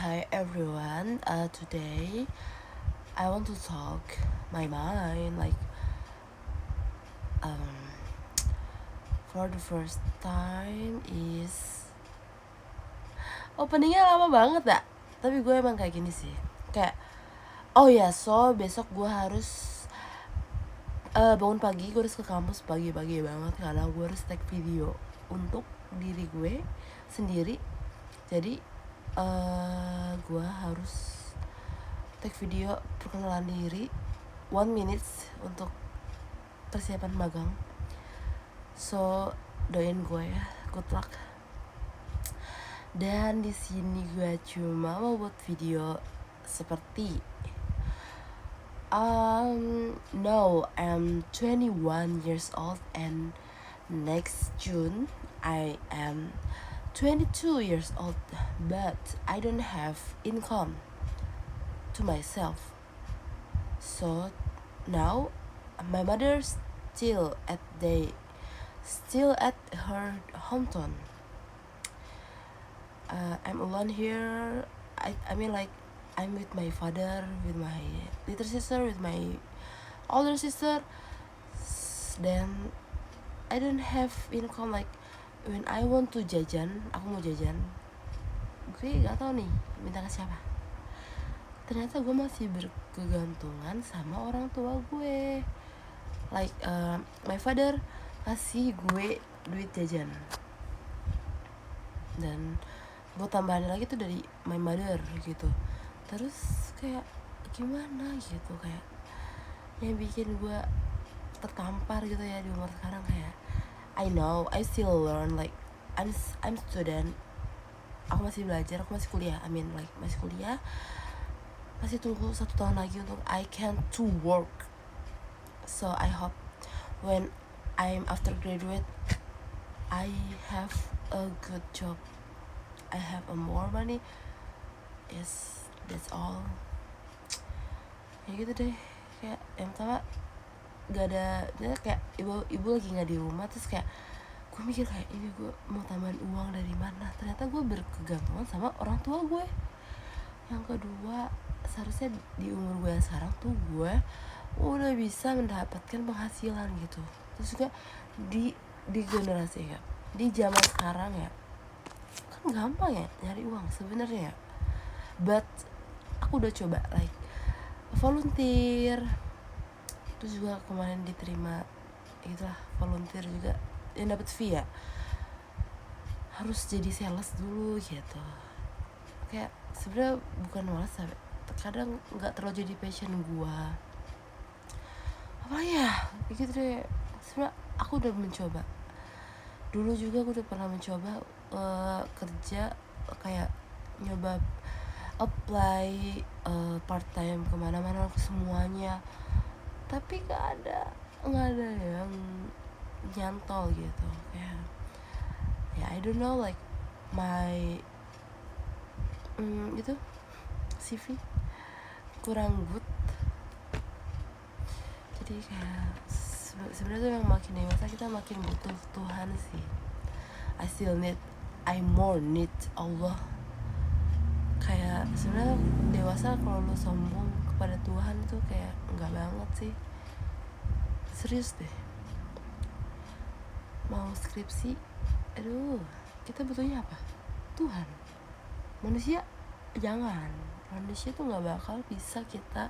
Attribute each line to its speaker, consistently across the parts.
Speaker 1: Hi everyone. Today I want to talk my mind um for the first time is openingnya lama banget ya. Tapi gue emang kayak gini sih. Kayak so besok gue harus bangun pagi, gue harus ke kampus pagi-pagi banget karena gue harus take video untuk diri gue sendiri. Jadi gue harus take video perkenalan diri 1 minute untuk persiapan magang. So doain gue ya, good luck. Dan di sini gue cuma mau buat video seperti no, I'm 21 years old and next June I am 22 years old, but I don't have income to myself. So now my mother still at her hometown. I'm alone here. I mean like I'm with my father, with my little sister, with my older sister. Then I don't have income like when I want to jajan, aku mau jajan, gue gak tau nih minta ke siapa. Ternyata gue masih berkegantungan sama orang tua gue. Like my father kasih gue duit jajan, dan gue tambahin lagi tuh dari my mother gitu. Terus kayak gimana gitu, kayak yang bikin gue tertampar gitu ya di umur sekarang. Kayak I know I still learn, like I'm student, aku masih belajar, aku masih kuliah, masih kuliah, masih tunggu 1 tahun lagi untuk I can to work. So I hope when I'm after graduate I have a good job, I have a more money. Yes, that's all. Kayak gitu deh. Kayak yang pertama gak ada, kayak ibu lagi gak di rumah. Terus kayak gue mikir kayak ini gue mau tambahan uang dari mana. Ternyata gue berkegantungan sama orang tua gue. Yang kedua, seharusnya di umur gue yang sekarang tuh gue udah bisa mendapatkan penghasilan gitu. Terus juga di generasi ya, di zaman sekarang ya, kan gampang ya nyari uang sebenarnya. But aku udah coba like volunteer, terus juga kemarin diterima itulah volunteer juga yang dapat fee ya, harus jadi sales dulu gitu. Kayak sebenarnya bukan malas, kadang nggak terlalu jadi passion gue apa ya gitu deh. Sebenarnya aku udah mencoba dulu juga, aku udah pernah mencoba kerja, kayak nyoba apply part time kemana-mana semuanya, tapi gak ada yang nyantol gitu. Kayak ya I don't know, like my itu CV kurang good. Jadi kayak sebenarnya tuh yang makin dewasa kita makin butuh Tuhan sih. I more need Allah. Kayak sebenarnya dewasa kalau lo sombong kepada Tuhan tuh kayak enggak banget sih, serius deh. Mau skripsi, aduh, kita butuhnya apa? Tuhan. Manusia jangan. Manusia tuh nggak bakal bisa kita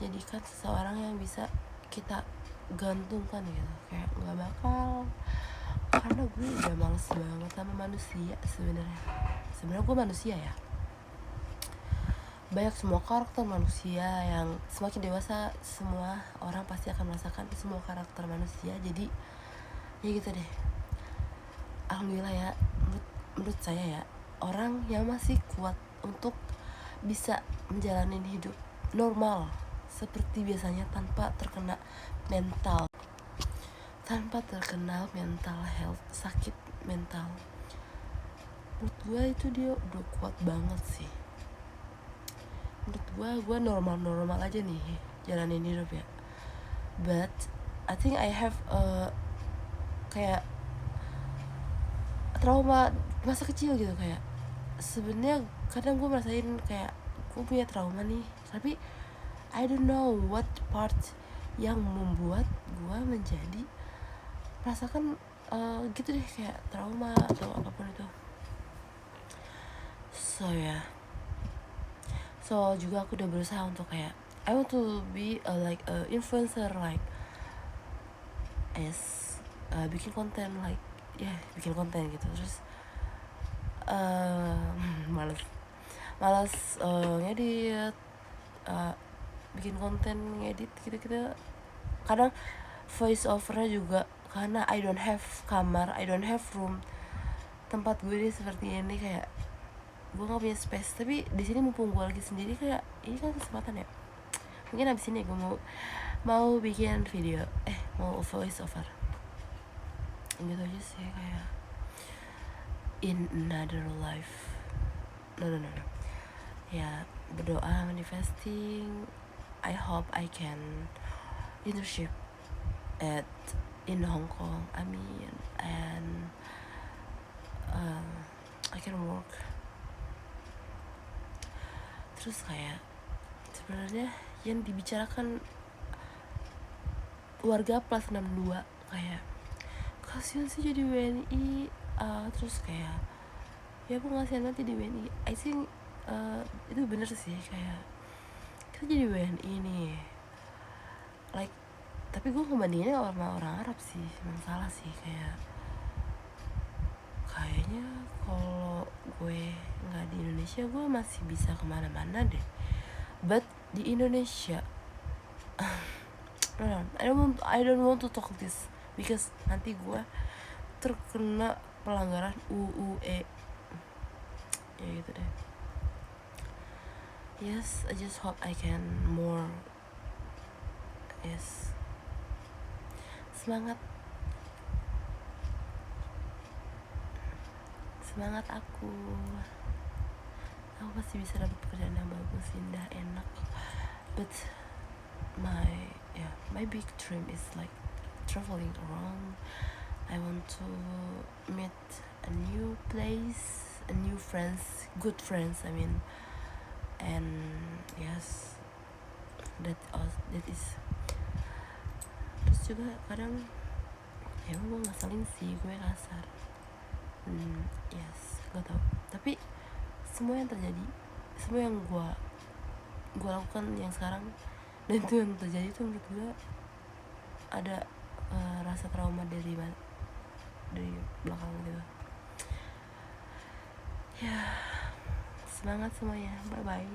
Speaker 1: jadikan seseorang yang bisa kita gantungkan gitu. Kayak nggak bakal, karena gue udah males banget sama manusia sebenarnya. Sebenarnya gue manusia ya, banyak semua karakter manusia yang semakin dewasa semua orang pasti akan merasakan semua karakter manusia. Jadi ya gitu deh. Alhamdulillah ya, menurut saya ya, orang yang masih kuat untuk bisa menjalani hidup normal seperti biasanya tanpa terkena mental health, sakit mental. Menurut gue itu dia udah kuat banget sih. Menurut gue normal aja nih jalanin hidup ya. But I think I have kayak trauma masa kecil gitu. Kayak sebenarnya kadang gue merasain kayak gue punya trauma nih, tapi I don't know what part yang membuat gue menjadi merasakan gitu deh, kayak trauma atau apapun itu. So juga aku udah berusaha untuk kayak I want to be like a influencer, like as bikin konten, like bikin konten gitu. Terus malas ngedit, bikin konten, ngedit gitu-gitu. Kadang voice overnya juga karena I don't have kamar, I don't have room. Tempat gue ini seperti ini, kayak gue nggak punya space. Tapi di sini mumpung gue lagi sendiri, kayak ini kan kesempatan ya. Mungkin abis ini gue mau bikin video, mau voice over gitu aja sih, kayak in another life. No. Ya, berdoa, manifesting. I hope I can internship in Hong Kong. I mean, and I can work. Terus kayak sebenarnya yang dibicarakan warga plus 62, kayak kasihan sih jadi WNI, terus kayak ya pengasihan nanti di WNI. I think itu bener sih, kayak kita jadi WNI nih, like, tapi gue ngebandinginnya sama orang Arab sih, memang salah sih. Kayaknya kalau gue nggak di Indonesia, gue masih bisa kemana-mana deh, but di Indonesia no, I don't want to talk this because nanti gue terkena pelanggaran UUE ya gitu deh. Yes, I just hope I can more. Yes, semangat aku pasti bisa dapat pekerjaan yang bagus, indah, enak. But my big dream is like traveling around. I want to meet a new place, a new friends, good friends, I mean. And yes, that is. Terus juga kadang emang gue ngeselin sih, gue kasar. Yes, gak tau. Tapi semua yang terjadi, semua yang gue lakukan yang sekarang dan itu yang terjadi tuh menurut gue ada rasa trauma dari belakang gitu. Ya, semangat semuanya, bye bye.